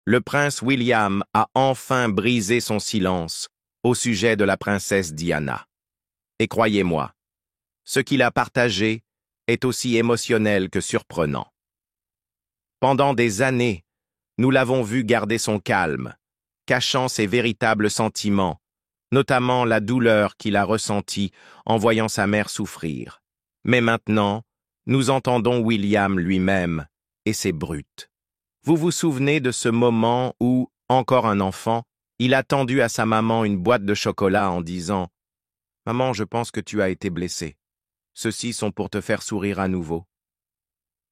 le prince William a enfin brisé son silence au sujet de la princesse Diana. Et croyez-moi, ce qu'il a partagé est aussi émotionnel que surprenant. Pendant des années, nous l'avons vu garder son calme, cachant ses véritables sentiments, notamment la douleur qu'il a ressentie en voyant sa mère souffrir. Mais maintenant, nous entendons William lui-même, et c'est brut. Vous vous souvenez de ce moment où, encore un enfant, il a tendu à sa maman une boîte de chocolat en disant « Maman, je pense que tu as été blessée. Ceux-ci sont pour te faire sourire à nouveau. »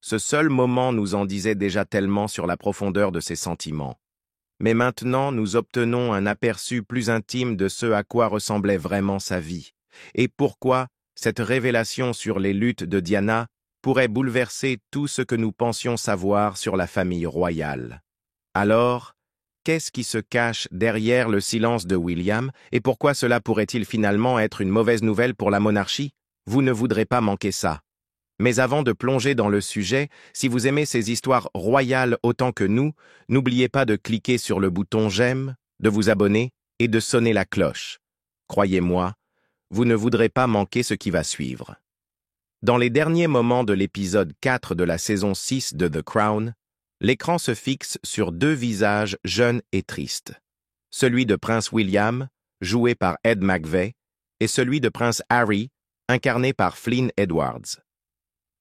Ce seul moment nous en disait déjà tellement sur la profondeur de ses sentiments. Mais maintenant, nous obtenons un aperçu plus intime de ce à quoi ressemblait vraiment sa vie, et pourquoi cette révélation sur les luttes de Diana pourrait bouleverser tout ce que nous pensions savoir sur la famille royale. Alors, qu'est-ce qui se cache derrière le silence de William, et pourquoi cela pourrait-il finalement être une mauvaise nouvelle pour la monarchie? Vous ne voudrez pas manquer ça. Mais avant de plonger dans le sujet, si vous aimez ces histoires royales autant que nous, n'oubliez pas de cliquer sur le bouton j'aime, de vous abonner et de sonner la cloche. Croyez-moi, vous ne voudrez pas manquer ce qui va suivre. Dans les derniers moments de l'épisode 4 de la saison 6 de The Crown, l'écran se fixe sur deux visages jeunes et tristes. Celui de Prince William, joué par Ed McVey, et celui de Prince Harry, incarné par Flynn Edwards.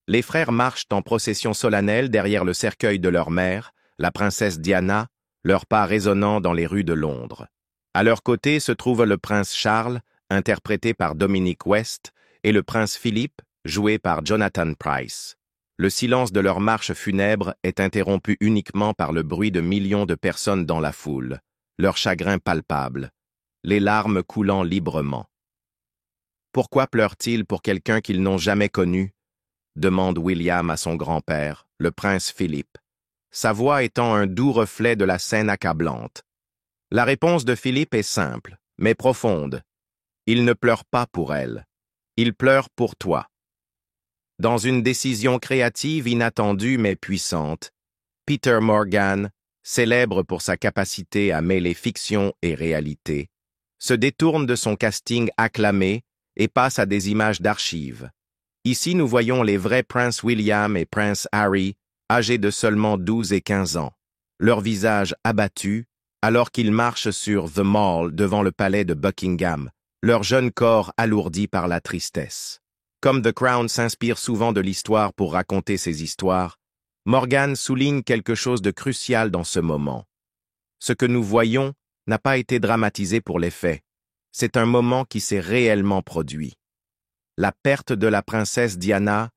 Les frères marchent en procession solennelle derrière le cercueil de leur mère, la princesse Diana, leurs pas résonnant dans les rues de Londres. À leur côté se trouve le prince Charles, interprété par Dominic West, et le prince Philippe, joué par Jonathan Pryce. Le silence de leur marche funèbre est interrompu uniquement par le bruit de millions de personnes dans la foule, leur chagrin palpable, les larmes coulant librement. Pourquoi pleurent-ils pour quelqu'un qu'ils n'ont jamais connu? Demande William à son grand-père, le prince Philippe, sa voix étant un doux reflet de la scène accablante. La réponse de Philippe est simple, mais profonde. Il ne pleure pas pour elle. Il pleure pour toi. Dans une décision créative inattendue mais puissante, Peter Morgan, célèbre pour sa capacité à mêler fiction et réalité, se détourne de son casting acclamé et passe à des images d'archives. Ici, nous voyons les vrais Prince William et Prince Harry, âgés de seulement 12 et 15 ans, leurs visages abattus, alors qu'ils marchent sur The Mall devant le palais de Buckingham, leur jeune corps alourdi par la tristesse. Comme The Crown s'inspire souvent de l'histoire pour raconter ses histoires, Morgan souligne quelque chose de crucial dans ce moment. Ce que nous voyons n'a pas été dramatisé pour les faits. C'est un moment qui s'est réellement produit. La perte de la princesse Diana,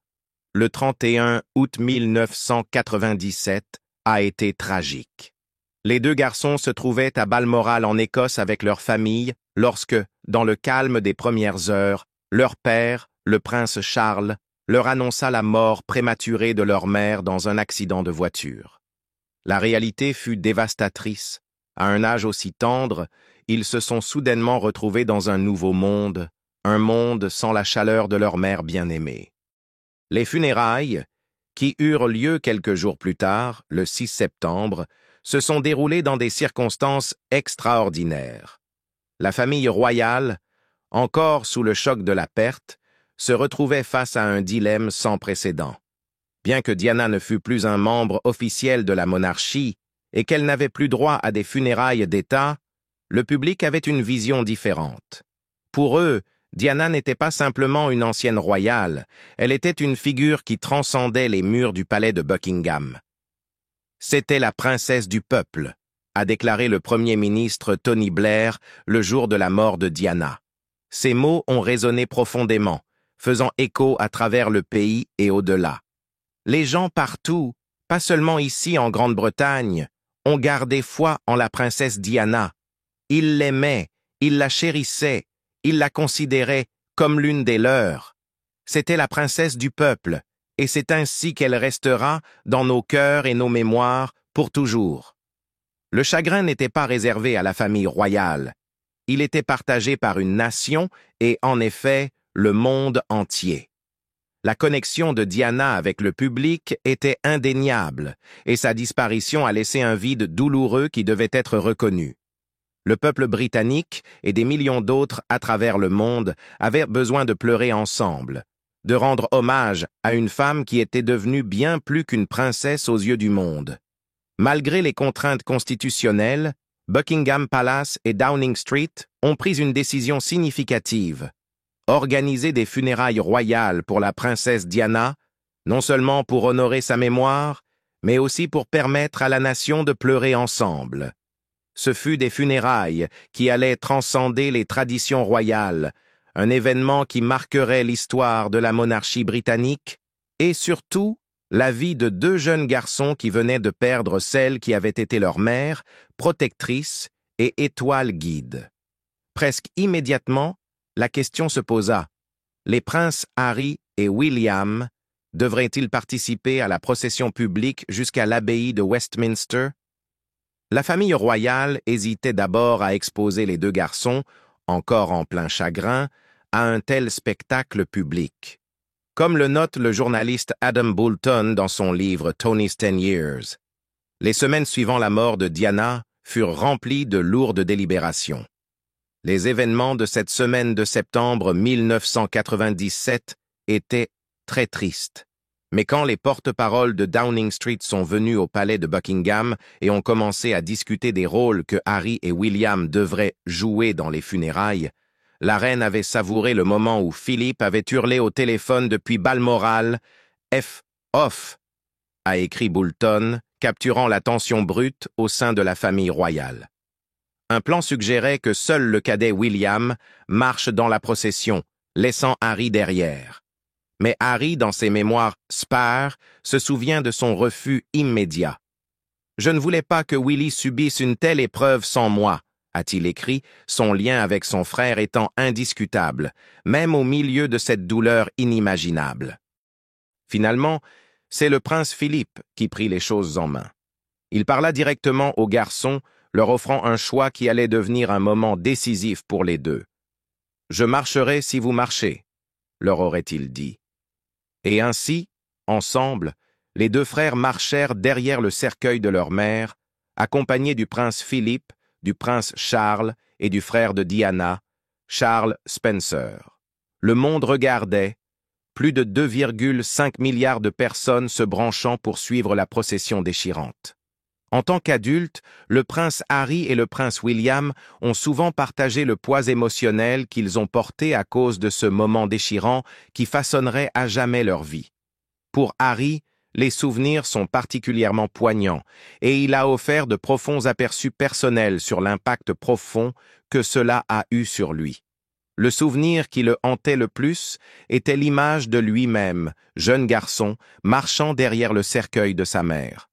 le 31 août 1997, a été tragique. Les deux garçons se trouvaient à Balmoral en Écosse avec leur famille lorsque, dans le calme des premières heures, leur père, le prince Charles, leur annonça la mort prématurée de leur mère dans un accident de voiture. La réalité fut dévastatrice. À un âge aussi tendre, ils se sont soudainement retrouvés dans un nouveau monde, un monde sans la chaleur de leur mère bien-aimée. Les funérailles, qui eurent lieu quelques jours plus tard, le 6 septembre, se sont déroulées dans des circonstances extraordinaires. La famille royale, encore sous le choc de la perte, se retrouvait face à un dilemme sans précédent. Bien que Diana ne fût plus un membre officiel de la monarchie et qu'elle n'avait plus droit à des funérailles d'État, le public avait une vision différente. Pour eux, Diana n'était pas simplement une ancienne royale, elle était une figure qui transcendait les murs du palais de Buckingham. C'était la princesse du peuple, a déclaré le premier ministre Tony Blair le jour de la mort de Diana. Ces mots ont résonné profondément, faisant écho à travers le pays et au-delà. Les gens partout, pas seulement ici en Grande-Bretagne, ont gardé foi en la princesse Diana. Ils l'aimaient, ils la chérissaient, ils la considéraient comme l'une des leurs. C'était la princesse du peuple, et c'est ainsi qu'elle restera dans nos cœurs et nos mémoires pour toujours. Le chagrin n'était pas réservé à la famille royale. Il était partagé par une nation et, en effet, le monde entier. La connexion de Diana avec le public était indéniable, et sa disparition a laissé un vide douloureux qui devait être reconnu. Le peuple britannique et des millions d'autres à travers le monde avaient besoin de pleurer ensemble, de rendre hommage à une femme qui était devenue bien plus qu'une princesse aux yeux du monde. Malgré les contraintes constitutionnelles, Buckingham Palace et Downing Street ont pris une décision significative: organiser des funérailles royales pour la princesse Diana, non seulement pour honorer sa mémoire, mais aussi pour permettre à la nation de pleurer ensemble. Ce fut des funérailles qui allaient transcender les traditions royales, un événement qui marquerait l'histoire de la monarchie britannique et surtout la vie de deux jeunes garçons qui venaient de perdre celle qui avait été leur mère, protectrice et étoile guide. Presque immédiatement, la question se posa: les princes Harry et William devraient-ils participer à la procession publique jusqu'à l'abbaye de Westminster? La famille royale hésitait d'abord à exposer les deux garçons, encore en plein chagrin, à un tel spectacle public. Comme le note le journaliste Adam Boulton dans son livre Tony's 10 Years, les semaines suivant la mort de Diana furent remplies de lourdes délibérations. Les événements de cette semaine de septembre 1997 étaient très tristes. Mais quand les porte-paroles de Downing Street sont venus au palais de Buckingham et ont commencé à discuter des rôles que Harry et William devraient jouer dans les funérailles, la reine avait savouré le moment où Philippe avait hurlé au téléphone depuis Balmoral « F off », a écrit Boulton, capturant la tension brute au sein de la famille royale. Un plan suggérait que seul le cadet William marche dans la procession, laissant Harry derrière. Mais Harry, dans ses mémoires spares, se souvient de son refus immédiat. « Je ne voulais pas que Willy subisse une telle épreuve sans moi », a-t-il écrit, son lien avec son frère étant indiscutable, même au milieu de cette douleur inimaginable. Finalement, c'est le prince Philippe qui prit les choses en main. Il parla directement aux garçons, leur offrant un choix qui allait devenir un moment décisif pour les deux. « Je marcherai si vous marchez », leur aurait-il dit. Et ainsi, ensemble, les deux frères marchèrent derrière le cercueil de leur mère, accompagnés du prince Philippe, du prince Charles et du frère de Diana, Charles Spencer. Le monde regardait, plus de 2,5 milliards de personnes se branchant pour suivre la procession déchirante. En tant qu'adultes, le prince Harry et le prince William ont souvent partagé le poids émotionnel qu'ils ont porté à cause de ce moment déchirant qui façonnerait à jamais leur vie. Pour Harry, les souvenirs sont particulièrement poignants et il a offert de profonds aperçus personnels sur l'impact profond que cela a eu sur lui. Le souvenir qui le hantait le plus était l'image de lui-même, jeune garçon, marchant derrière le cercueil de sa mère.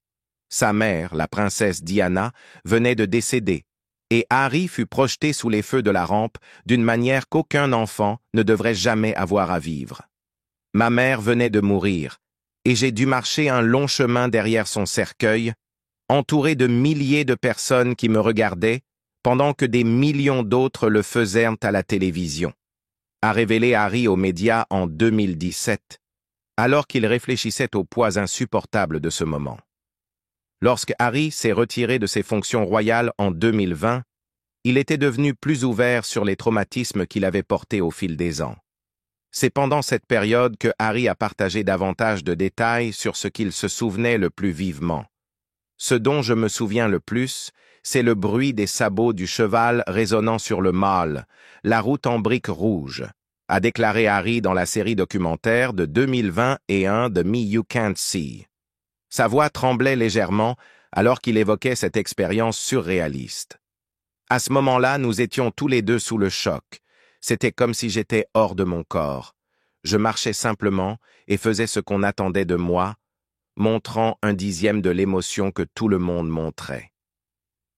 Sa mère, la princesse Diana, venait de décéder, et Harry fut projeté sous les feux de la rampe d'une manière qu'aucun enfant ne devrait jamais avoir à vivre. Ma mère venait de mourir, et j'ai dû marcher un long chemin derrière son cercueil, entouré de milliers de personnes qui me regardaient, pendant que des millions d'autres le faisaient à la télévision, a révélé Harry aux médias en 2017, alors qu'il réfléchissait au poids insupportable de ce moment. Lorsque Harry s'est retiré de ses fonctions royales en 2020, il était devenu plus ouvert sur les traumatismes qu'il avait portés au fil des ans. C'est pendant cette période que Harry a partagé davantage de détails sur ce qu'il se souvenait le plus vivement. Ce dont je me souviens le plus, c'est le bruit des sabots du cheval résonnant sur le Mall, la route en briques rouges, a déclaré Harry dans la série documentaire de 2021 de Me You Can't See. Sa voix tremblait légèrement alors qu'il évoquait cette expérience surréaliste. À ce moment-là, nous étions tous les deux sous le choc. C'était comme si j'étais hors de mon corps. Je marchais simplement et faisais ce qu'on attendait de moi, montrant 1/10 de l'émotion que tout le monde montrait.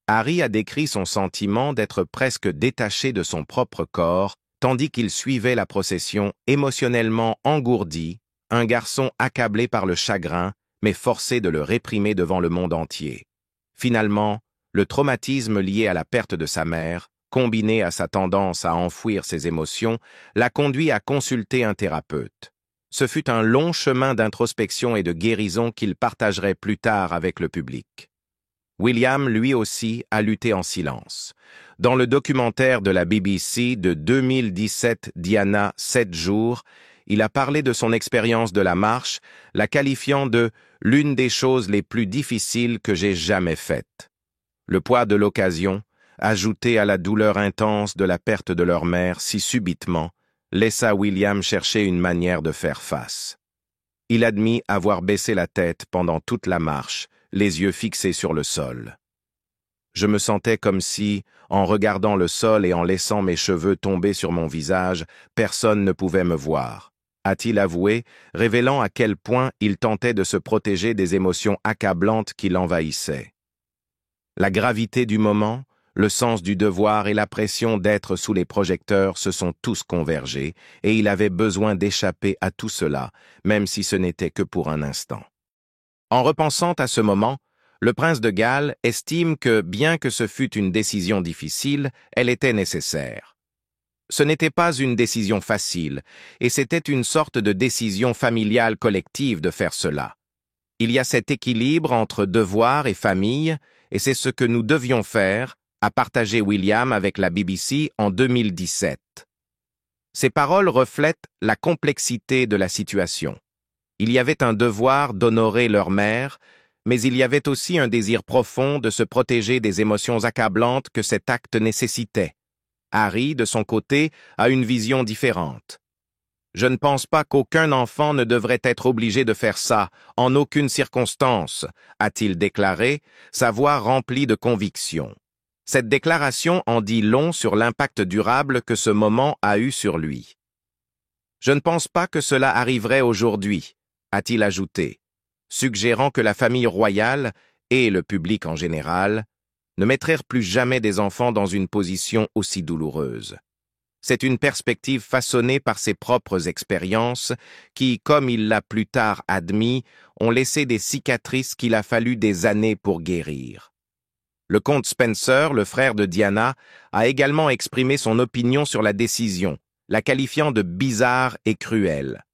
Harry a décrit son sentiment d'être presque détaché de son propre corps, tandis qu'il suivait la procession émotionnellement engourdi, un garçon accablé par le chagrin, mais forcé de le réprimer devant le monde entier. Finalement, le traumatisme lié à la perte de sa mère, combiné à sa tendance à enfouir ses émotions, l'a conduit à consulter un thérapeute. Ce fut un long chemin d'introspection et de guérison qu'il partagerait plus tard avec le public. William, lui aussi, a lutté en silence. Dans le documentaire de la BBC de 2017, Diana, 7 jours, il a parlé de son expérience de la marche, la qualifiant de « l'une des choses les plus difficiles que j'ai jamais faites ». Le poids de l'occasion, ajouté à la douleur intense de la perte de leur mère si subitement, laissa William chercher une manière de faire face. Il admit avoir baissé la tête pendant toute la marche, les yeux fixés sur le sol. Je me sentais comme si, en regardant le sol et en laissant mes cheveux tomber sur mon visage, personne ne pouvait me voir, a-t-il avoué, révélant à quel point il tentait de se protéger des émotions accablantes qui l'envahissaient. La gravité du moment, le sens du devoir et la pression d'être sous les projecteurs se sont tous convergés, et il avait besoin d'échapper à tout cela, même si ce n'était que pour un instant. En repensant à ce moment, le prince de Galles estime que, bien que ce fût une décision difficile, elle était nécessaire. Ce n'était pas une décision facile, et c'était une sorte de décision familiale collective de faire cela. Il y a cet équilibre entre devoir et famille, et c'est ce que nous devions faire, a partagé William avec la BBC en 2017. Ces paroles reflètent la complexité de la situation. Il y avait un devoir d'honorer leur mère, mais il y avait aussi un désir profond de se protéger des émotions accablantes que cet acte nécessitait. Harry, de son côté, a une vision différente. « Je ne pense pas qu'aucun enfant ne devrait être obligé de faire ça, en aucune circonstance », a-t-il déclaré, sa voix remplie de conviction. Cette déclaration en dit long sur l'impact durable que ce moment a eu sur lui. « Je ne pense pas que cela arriverait aujourd'hui », a-t-il ajouté, suggérant que la famille royale, et le public en général, ne mettraient plus jamais des enfants dans une position aussi douloureuse. C'est une perspective façonnée par ses propres expériences qui, comme il l'a plus tard admis, ont laissé des cicatrices qu'il a fallu des années pour guérir. Le comte Spencer, le frère de Diana, a également exprimé son opinion sur la décision, la qualifiant de bizarre et cruelle.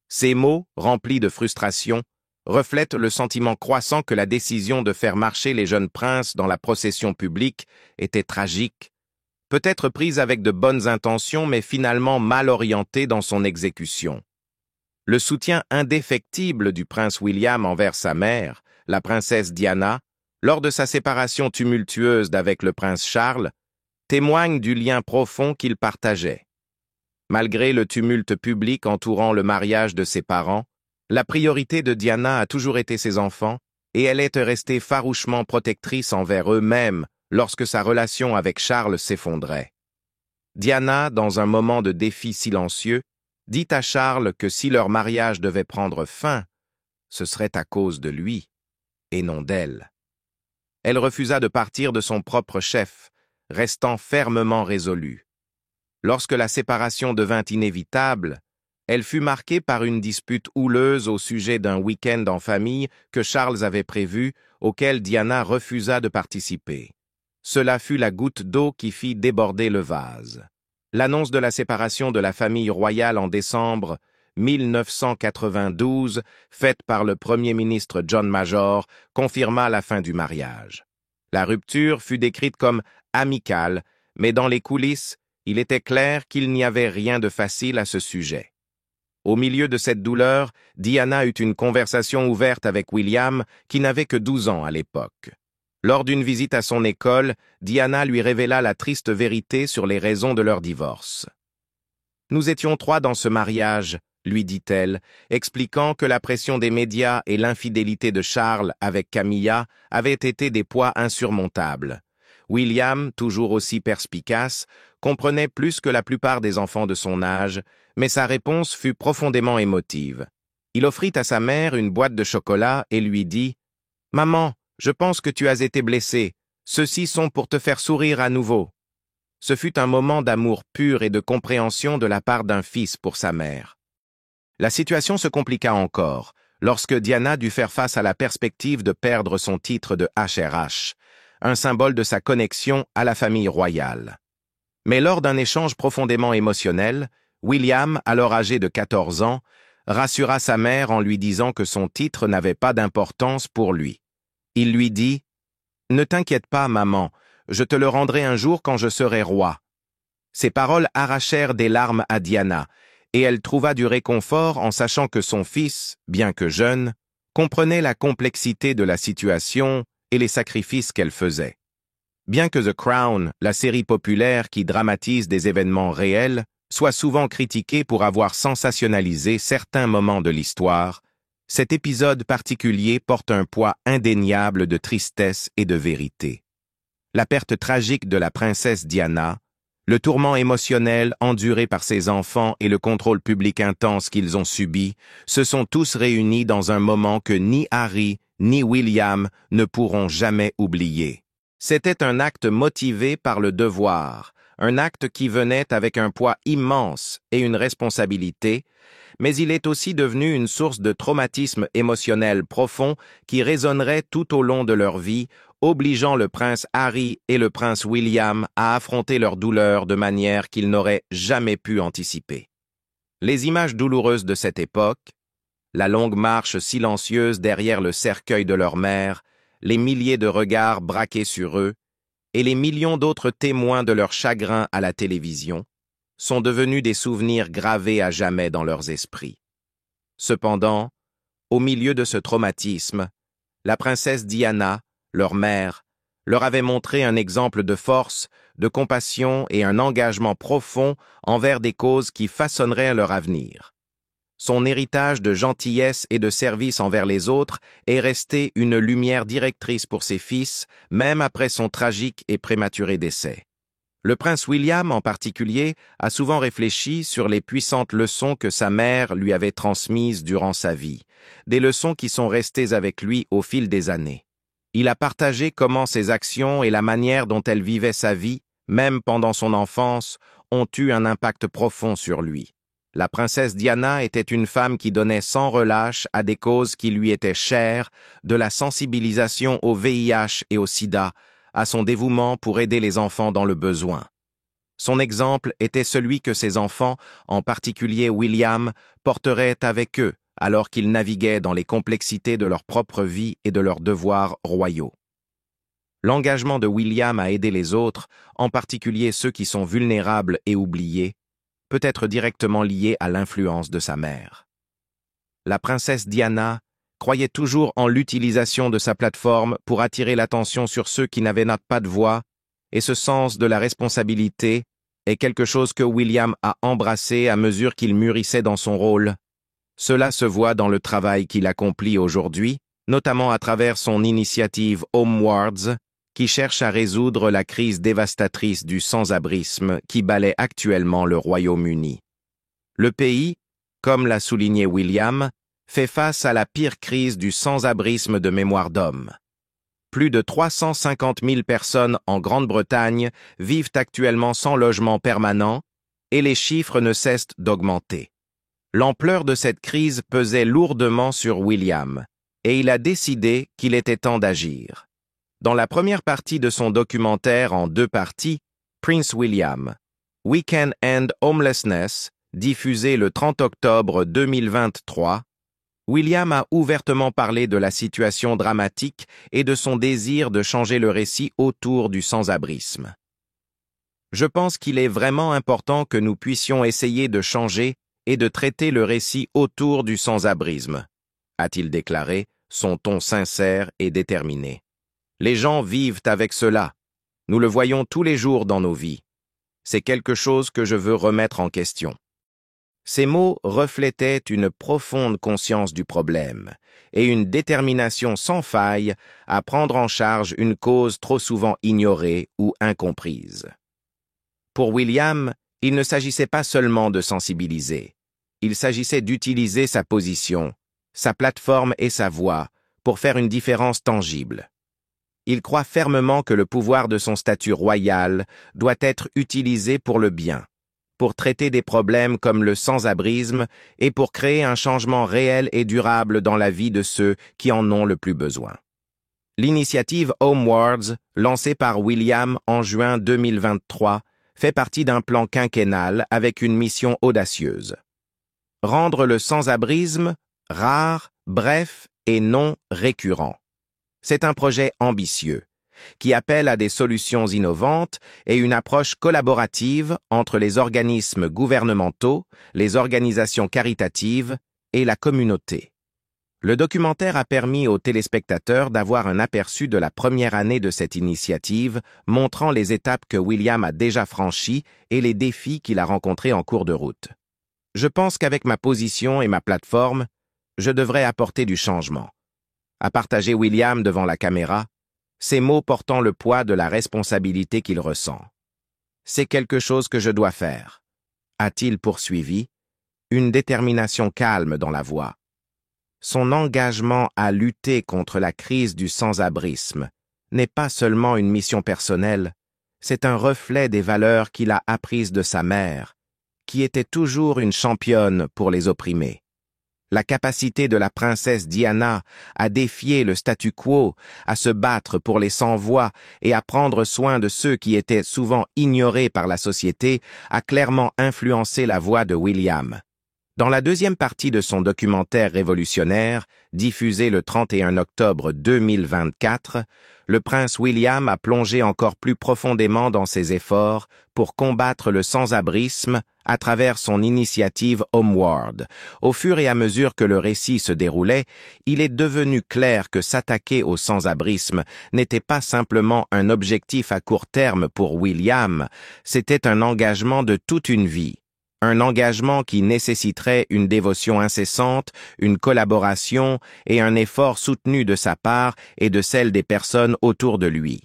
Ces mots, remplis de frustration, reflètent le sentiment croissant que la décision de faire marcher les jeunes princes dans la procession publique était tragique, peut-être prise avec de bonnes intentions mais finalement mal orientée dans son exécution. Le soutien indéfectible du prince William envers sa mère, la princesse Diana, lors de sa séparation tumultueuse d'avec le prince Charles, témoigne du lien profond qu'ils partageaient. Malgré le tumulte public entourant le mariage de ses parents, la priorité de Diana a toujours été ses enfants, et elle est restée farouchement protectrice envers eux-mêmes lorsque sa relation avec Charles s'effondrait. Diana, dans un moment de défi silencieux, dit à Charles que si leur mariage devait prendre fin, ce serait à cause de lui, et non d'elle. Elle refusa de partir de son propre chef, restant fermement résolue. Lorsque la séparation devint inévitable, elle fut marquée par une dispute houleuse au sujet d'un week-end en famille que Charles avait prévu, auquel Diana refusa de participer. Cela fut la goutte d'eau qui fit déborder le vase. L'annonce de la séparation de la famille royale en décembre 1992, faite par le Premier ministre John Major, confirma la fin du mariage. La rupture fut décrite comme amicale, mais dans les coulisses, il était clair qu'il n'y avait rien de facile à ce sujet. Au milieu de cette douleur, Diana eut une conversation ouverte avec William, qui n'avait que 12 ans à l'époque. Lors d'une visite à son école, Diana lui révéla la triste vérité sur les raisons de leur divorce. « Nous étions 3 dans ce mariage », lui dit-elle, expliquant que la pression des médias et l'infidélité de Charles avec Camilla avaient été des poids insurmontables. William, toujours aussi perspicace, comprenait plus que la plupart des enfants de son âge, mais sa réponse fut profondément émotive. Il offrit à sa mère une boîte de chocolat et lui dit « Maman, je pense que tu as été blessée. Ceux-ci sont pour te faire sourire à nouveau. » Ce fut un moment d'amour pur et de compréhension de la part d'un fils pour sa mère. La situation se compliqua encore, lorsque Diana dut faire face à la perspective de perdre son titre de HRH, un symbole de sa connexion à la famille royale. Mais lors d'un échange profondément émotionnel, William, alors âgé de 14 ans, rassura sa mère en lui disant que son titre n'avait pas d'importance pour lui. Il lui dit « Ne t'inquiète pas, maman, je te le rendrai un jour quand je serai roi. » Ces paroles arrachèrent des larmes à Diana, et elle trouva du réconfort en sachant que son fils, bien que jeune, comprenait la complexité de la situation et les sacrifices qu'elle faisait. Bien que The Crown, la série populaire qui dramatise des événements réels, soit souvent critiquée pour avoir sensationnalisé certains moments de l'histoire, cet épisode particulier porte un poids indéniable de tristesse et de vérité. La perte tragique de la princesse Diana, le tourment émotionnel enduré par ses enfants et le contrôle public intense qu'ils ont subi se sont tous réunis dans un moment que ni Harry ni William ne pourront jamais oublier. C'était un acte motivé par le devoir, un acte qui venait avec un poids immense et une responsabilité, mais il est aussi devenu une source de traumatisme émotionnel profond qui résonnerait tout au long de leur vie, obligeant le prince Harry et le prince William à affronter leur douleur de manière qu'ils n'auraient jamais pu anticiper. Les images douloureuses de cette époque, la longue marche silencieuse derrière le cercueil de leur mère, les milliers de regards braqués sur eux, et les millions d'autres témoins de leur chagrin à la télévision, sont devenus des souvenirs gravés à jamais dans leurs esprits. Cependant, au milieu de ce traumatisme, la princesse Diana, leur mère, leur avait montré un exemple de force, de compassion et un engagement profond envers des causes qui façonneraient leur avenir. Son héritage de gentillesse et de service envers les autres est resté une lumière directrice pour ses fils, même après son tragique et prématuré décès. Le prince William, en particulier, a souvent réfléchi sur les puissantes leçons que sa mère lui avait transmises durant sa vie, des leçons qui sont restées avec lui au fil des années. Il a partagé comment ses actions et la manière dont elle vivait sa vie, même pendant son enfance, ont eu un impact profond sur lui. La princesse Diana était une femme qui donnait sans relâche à des causes qui lui étaient chères, de la sensibilisation au VIH et au sida, à son dévouement pour aider les enfants dans le besoin. Son exemple était celui que ses enfants, en particulier William, porteraient avec eux, alors qu'ils naviguaient dans les complexités de leur propre vie et de leurs devoirs royaux. L'engagement de William à aider les autres, en particulier ceux qui sont vulnérables et oubliés, peut être directement lié à l'influence de sa mère. La princesse Diana croyait toujours en l'utilisation de sa plateforme pour attirer l'attention sur ceux qui n'avaient pas de voix, et ce sens de la responsabilité est quelque chose que William a embrassé à mesure qu'il mûrissait dans son rôle. Cela se voit dans le travail qu'il accomplit aujourd'hui, notamment à travers son initiative Homewards, qui cherche à résoudre la crise dévastatrice du sans-abrisme qui balaie actuellement le Royaume-Uni. Le pays, comme l'a souligné William, fait face à la pire crise du sans-abrisme de mémoire d'homme. Plus de 350 000 personnes en Grande-Bretagne vivent actuellement sans logement permanent et les chiffres ne cessent d'augmenter. L'ampleur de cette crise pesait lourdement sur William et il a décidé qu'il était temps d'agir. Dans la première partie de son documentaire en 2 parties, Prince William, We Can End Homelessness, diffusé le 30 octobre 2023, William a ouvertement parlé de la situation dramatique et de son désir de changer le récit autour du sans-abrisme. Je pense qu'il est vraiment important que nous puissions essayer de changer et de traiter le récit autour du sans-abrisme, a-t-il déclaré, son ton sincère et déterminé. Les gens vivent avec cela. Nous le voyons tous les jours dans nos vies. C'est quelque chose que je veux remettre en question. Ces mots reflétaient une profonde conscience du problème et une détermination sans faille à prendre en charge une cause trop souvent ignorée ou incomprise. Pour William, il ne s'agissait pas seulement de sensibiliser. Il s'agissait d'utiliser sa position, sa plateforme et sa voix pour faire une différence tangible. Il croit fermement que le pouvoir de son statut royal doit être utilisé pour le bien, pour traiter des problèmes comme le sans-abrisme et pour créer un changement réel et durable dans la vie de ceux qui en ont le plus besoin. L'initiative Homewards, lancée par William en juin 2023, fait partie d'un plan quinquennal avec une mission audacieuse. rendre le sans-abrisme rare, bref et non récurrent. C'est un projet ambitieux, qui appelle à des solutions innovantes et une approche collaborative entre les organismes gouvernementaux, les organisations caritatives et la communauté. Le documentaire a permis aux téléspectateurs d'avoir un aperçu de la première année de cette initiative, montrant les étapes que William a déjà franchies et les défis qu'il a rencontrés en cours de route. Je pense qu'avec ma position et ma plateforme, je devrais apporter du changement. A partager William devant la caméra, ces mots portant le poids de la responsabilité qu'il ressent. C'est quelque chose que je dois faire, a-t-il poursuivi, une détermination calme dans la voix. Son engagement à lutter contre la crise du sans-abrisme n'est pas seulement une mission personnelle, c'est un reflet des valeurs qu'il a apprises de sa mère, qui était toujours une championne pour les opprimés. La capacité de la princesse Diana à défier le statu quo, à se battre pour les sans-voix et à prendre soin de ceux qui étaient souvent ignorés par la société a clairement influencé la voix de William. Dans la deuxième partie de son documentaire révolutionnaire, diffusé le 31 octobre 2024, le prince William a plongé encore plus profondément dans ses efforts pour combattre le sans-abrisme à travers son initiative Homeward. Au fur et à mesure que le récit se déroulait, il est devenu clair que s'attaquer au sans-abrisme n'était pas simplement un objectif à court terme pour William, c'était un engagement de toute une vie. Un engagement qui nécessiterait une dévotion incessante, une collaboration et un effort soutenu de sa part et de celle des personnes autour de lui.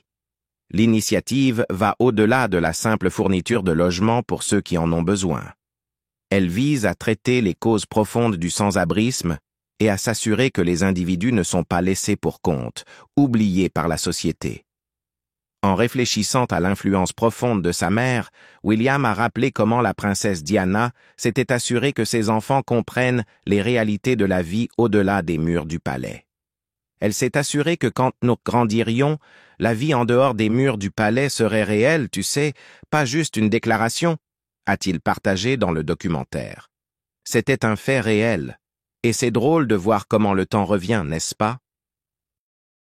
L'initiative va au-delà de la simple fourniture de logements pour ceux qui en ont besoin. Elle vise à traiter les causes profondes du sans-abrisme et à s'assurer que les individus ne sont pas laissés pour compte, oubliés par la société. En réfléchissant à l'influence profonde de sa mère, William a rappelé comment la princesse Diana s'était assurée que ses enfants comprennent les réalités de la vie au-delà des murs du palais. Elle s'est assurée que quand nous grandirions, la vie en dehors des murs du palais serait réelle, tu sais, pas juste une déclaration, a-t-il partagé dans le documentaire. C'était un fait réel, et c'est drôle de voir comment le temps revient, n'est-ce pas?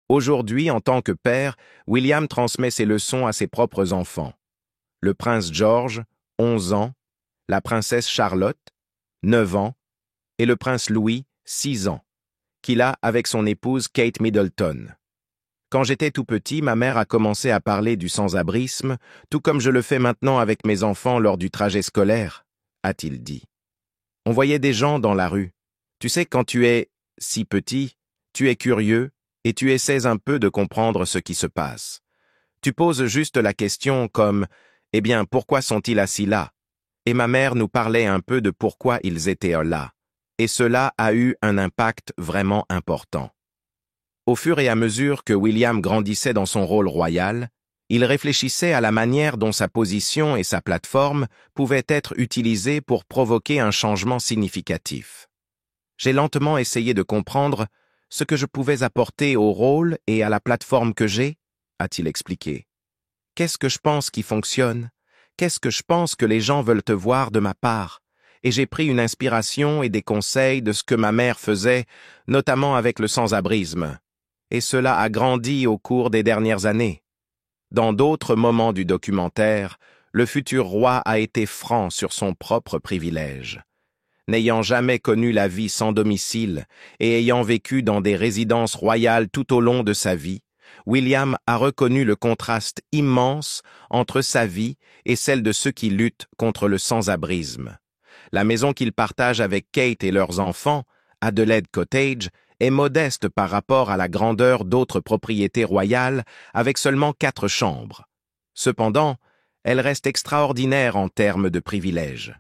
Aujourd'hui, en tant que père, William transmet ses leçons à ses propres enfants. Le prince George, 11 ans, la princesse Charlotte, 9 ans, et le prince Louis, 6 ans, qu'il a avec son épouse Kate Middleton. Quand j'étais tout petit, ma mère a commencé à parler du sans-abrisme, tout comme je le fais maintenant avec mes enfants lors du trajet scolaire, a-t-il dit. On voyait des gens dans la rue. Tu sais, quand tu es si petit, tu es curieux, et tu essaies un peu de comprendre ce qui se passe. Tu poses juste la question comme « Eh bien, pourquoi sont-ils assis là ?» Et ma mère nous parlait un peu de pourquoi ils étaient là. Et cela a eu un impact vraiment important. Au fur et à mesure que William grandissait dans son rôle royal, il réfléchissait à la manière dont sa position et sa plateforme pouvaient être utilisées pour provoquer un changement significatif. J'ai lentement essayé de comprendre ce que je pouvais apporter au rôle et à la plateforme que j'ai, a-t-il expliqué. Qu'est-ce que je pense qui fonctionne? Qu'est-ce que je pense que les gens veulent te voir de ma part? Et j'ai pris une inspiration et des conseils de ce que ma mère faisait, notamment avec le sans-abrisme. Et cela a grandi au cours des dernières années. Dans d'autres moments du documentaire, le futur roi a été franc sur son propre privilège. N'ayant jamais connu la vie sans domicile et ayant vécu dans des résidences royales tout au long de sa vie, William a reconnu le contraste immense entre sa vie et celle de ceux qui luttent contre le sans-abrisme. La maison qu'il partage avec Kate et leurs enfants, Adelaide Cottage, est modeste par rapport à la grandeur d'autres propriétés royales avec seulement 4 chambres. Cependant, elle reste extraordinaire en termes de privilèges.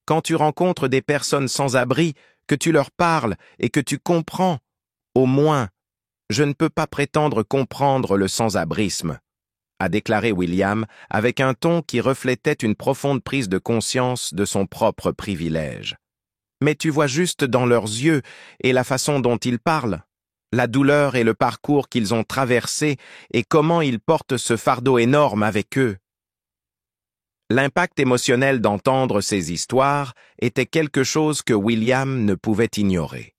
Quand tu rencontres des personnes sans abri, que tu leur parles et que tu comprends, au moins, je ne peux pas prétendre comprendre le sans-abrisme, a déclaré William avec un ton qui reflétait une profonde prise de conscience de son propre privilège. Mais tu vois juste dans leurs yeux et la façon dont ils parlent, la douleur et le parcours qu'ils ont traversé et comment ils portent ce fardeau énorme avec eux. L'impact émotionnel d'entendre ces histoires était quelque chose que William ne pouvait ignorer.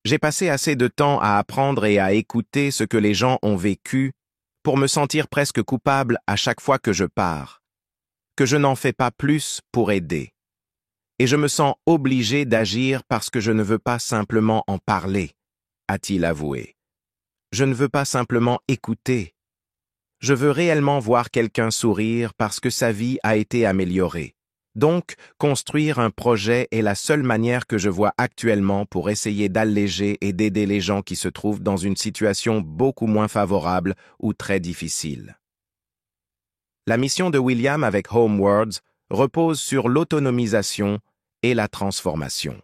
J'ai passé assez de temps à apprendre et à écouter ce que les gens ont vécu pour me sentir presque coupable à chaque fois que je pars, que je n'en fais pas plus pour aider. Et je me sens obligé d'agir parce que je ne veux pas simplement en parler, a-t-il avoué. Je ne veux pas simplement écouter. Je veux réellement voir quelqu'un sourire parce que sa vie a été améliorée. Donc, construire un projet est la seule manière que je vois actuellement pour essayer d'alléger et d'aider les gens qui se trouvent dans une situation beaucoup moins favorable ou très difficile. La mission de William avec Homewords repose sur l'autonomisation et la transformation.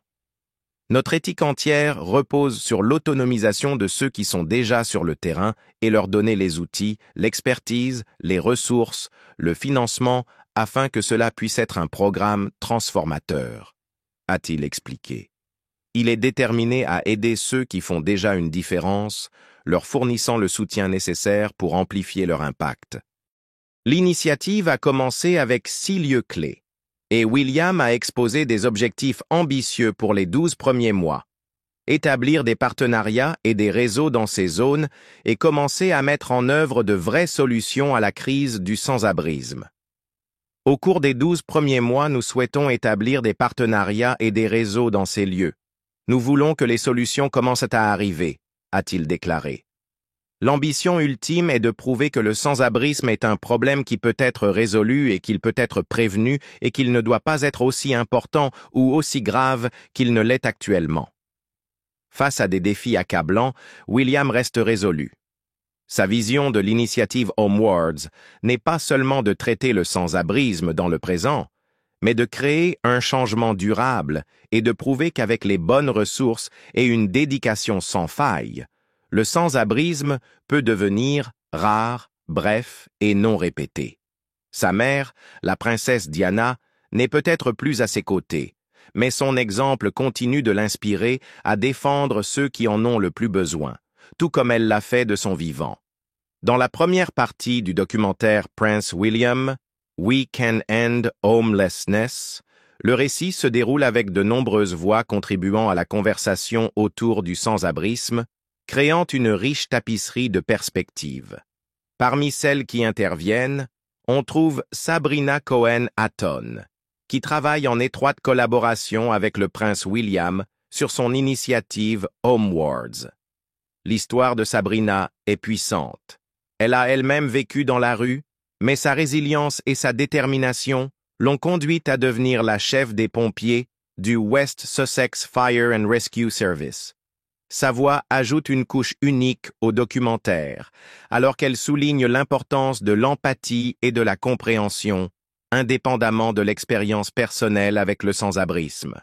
Notre éthique entière repose sur l'autonomisation de ceux qui sont déjà sur le terrain et leur donner les outils, l'expertise, les ressources, le financement afin que cela puisse être un programme transformateur, a-t-il expliqué. Il est déterminé à aider ceux qui font déjà une différence, leur fournissant le soutien nécessaire pour amplifier leur impact. L'initiative a commencé avec 6 lieux clés. Et William a exposé des objectifs ambitieux pour les 12 premiers mois. Établir des partenariats et des réseaux dans ces zones et commencer à mettre en œuvre de vraies solutions à la crise du sans-abrisme. Au cours des 12 premiers mois, nous souhaitons établir des partenariats et des réseaux dans ces lieux. Nous voulons que les solutions commencent à arriver, a-t-il déclaré. L'ambition ultime est de prouver que le sans-abrisme est un problème qui peut être résolu et qu'il peut être prévenu et qu'il ne doit pas être aussi important ou aussi grave qu'il ne l'est actuellement. Face à des défis accablants, William reste résolu. Sa vision de l'initiative Homewords n'est pas seulement de traiter le sans-abrisme dans le présent, mais de créer un changement durable et de prouver qu'avec les bonnes ressources et une dédication sans faille, le sans-abrisme peut devenir rare, bref et non répété. Sa mère, la princesse Diana, n'est peut-être plus à ses côtés, mais son exemple continue de l'inspirer à défendre ceux qui en ont le plus besoin, tout comme elle l'a fait de son vivant. Dans la première partie du documentaire Prince William, We Can End Homelessness, le récit se déroule avec de nombreuses voix contribuant à la conversation autour du sans-abrisme, créant une riche tapisserie de perspectives. Parmi celles qui interviennent, on trouve Sabrina Cohen-Hatton, qui travaille en étroite collaboration avec le prince William sur son initiative Homewords. L'histoire de Sabrina est puissante. Elle a elle-même vécu dans la rue, mais sa résilience et sa détermination l'ont conduite à devenir la chef des pompiers du West Sussex Fire and Rescue Service. Sa voix ajoute une couche unique au documentaire, alors qu'elle souligne l'importance de l'empathie et de la compréhension, indépendamment de l'expérience personnelle avec le sans-abrisme.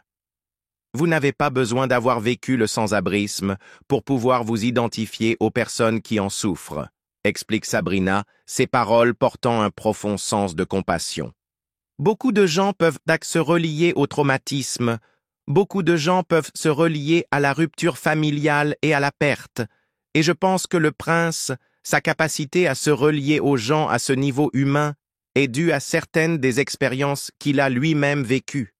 Vous n'avez pas besoin d'avoir vécu le sans-abrisme pour pouvoir vous identifier aux personnes qui en souffrent, explique Sabrina, ses paroles portant un profond sens de compassion. Beaucoup de gens peuvent se relier au traumatisme. Beaucoup de gens peuvent se relier à la rupture familiale et à la perte, et je pense que le prince, sa capacité à se relier aux gens à ce niveau humain, est due à certaines des expériences qu'il a lui-même vécues.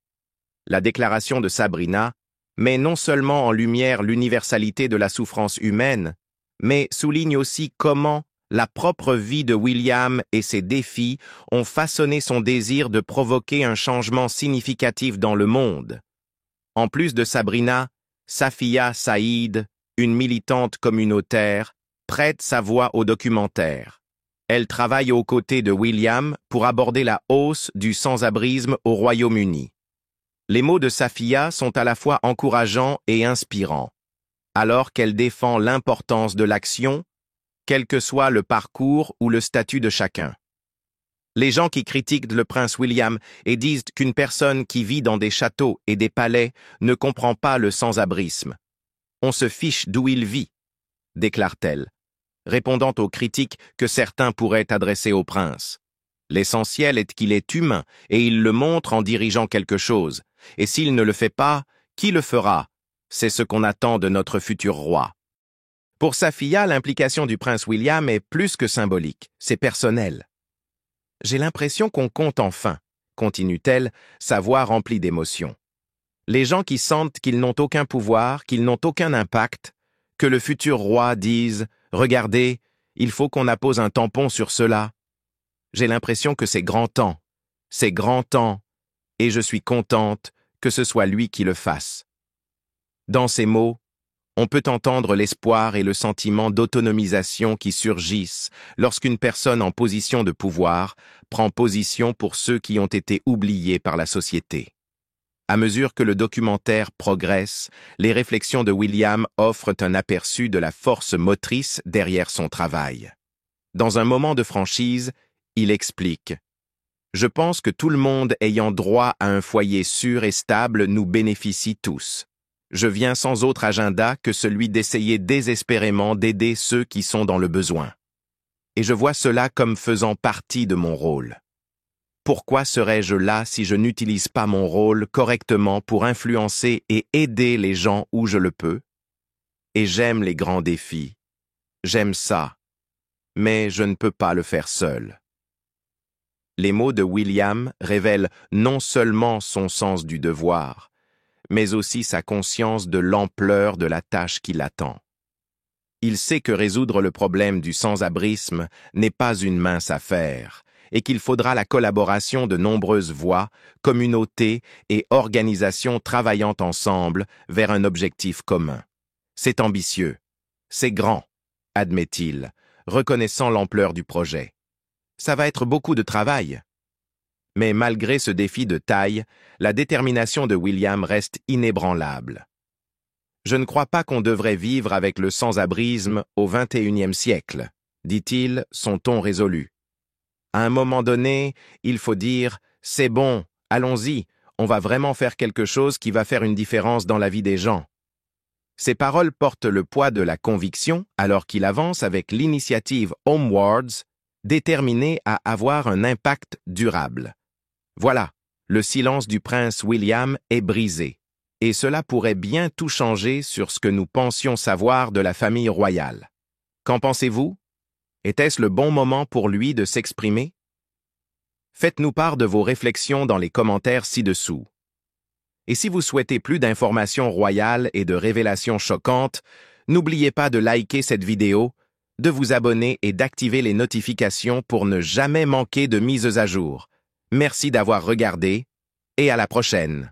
La déclaration de Sabrina met non seulement en lumière l'universalité de la souffrance humaine, mais souligne aussi comment la propre vie de William et ses défis ont façonné son désir de provoquer un changement significatif dans le monde. En plus de Sabrina, Safia Saïd, une militante communautaire, prête sa voix au documentaire. Elle travaille aux côtés de William pour aborder la hausse du sans-abrisme au Royaume-Uni. Les mots de Safia sont à la fois encourageants et inspirants, alors qu'elle défend l'importance de l'action, quel que soit le parcours ou le statut de chacun. Les gens qui critiquent le prince William et disent qu'une personne qui vit dans des châteaux et des palais ne comprend pas le sans-abrisme. On se fiche d'où il vit, déclare-t-elle, répondant aux critiques que certains pourraient adresser au prince. L'essentiel est qu'il est humain et il le montre en dirigeant quelque chose. Et s'il ne le fait pas, qui le fera? C'est ce qu'on attend de notre futur roi. Pour Safia, l'implication du prince William est plus que symbolique, c'est personnel. J'ai l'impression qu'on compte enfin, continue-t-elle, sa voix remplie d'émotion. Les gens qui sentent qu'ils n'ont aucun pouvoir, qu'ils n'ont aucun impact, que le futur roi dise « Regardez, il faut qu'on appose un tampon sur cela ». J'ai l'impression que c'est grand temps, et je suis contente que ce soit lui qui le fasse. Dans ces mots, on peut entendre l'espoir et le sentiment d'autonomisation qui surgissent lorsqu'une personne en position de pouvoir prend position pour ceux qui ont été oubliés par la société. À mesure que le documentaire progresse, les réflexions de William offrent un aperçu de la force motrice derrière son travail. Dans un moment de franchise, il explique « Je pense que tout le monde ayant droit à un foyer sûr et stable nous bénéficie tous. Je viens sans autre agenda que celui d'essayer désespérément d'aider ceux qui sont dans le besoin. Et je vois cela comme faisant partie de mon rôle. Pourquoi serais-je là si je n'utilise pas mon rôle correctement pour influencer et aider les gens où je le peux? Et j'aime les grands défis. J'aime ça. Mais je ne peux pas le faire seul. » Les mots de William révèlent non seulement son sens du devoir, mais aussi sa conscience de l'ampleur de la tâche qui l'attend. Il sait que résoudre le problème du sans-abrisme n'est pas une mince affaire, et qu'il faudra la collaboration de nombreuses voix, communautés et organisations travaillant ensemble vers un objectif commun. C'est ambitieux, c'est grand, admet-il, reconnaissant l'ampleur du projet. Ça va être beaucoup de travail. Mais malgré ce défi de taille, la détermination de William reste inébranlable. Je ne crois pas qu'on devrait vivre avec le sans-abrisme au XXIe siècle, dit-il, son ton résolu. À un moment donné, il faut dire « c'est bon, allons-y, on va vraiment faire quelque chose qui va faire une différence dans la vie des gens ». Ces paroles portent le poids de la conviction alors qu'il avance avec l'initiative Homewards, déterminé à avoir un impact durable. Voilà, le silence du prince William est brisé, et cela pourrait bien tout changer sur ce que nous pensions savoir de la famille royale. Qu'en pensez-vous? Était-ce le bon moment pour lui de s'exprimer? Faites-nous part de vos réflexions dans les commentaires ci-dessous. Et si vous souhaitez plus d'informations royales et de révélations choquantes, n'oubliez pas de liker cette vidéo, de vous abonner et d'activer les notifications pour ne jamais manquer de mises à jour. Merci d'avoir regardé et à la prochaine.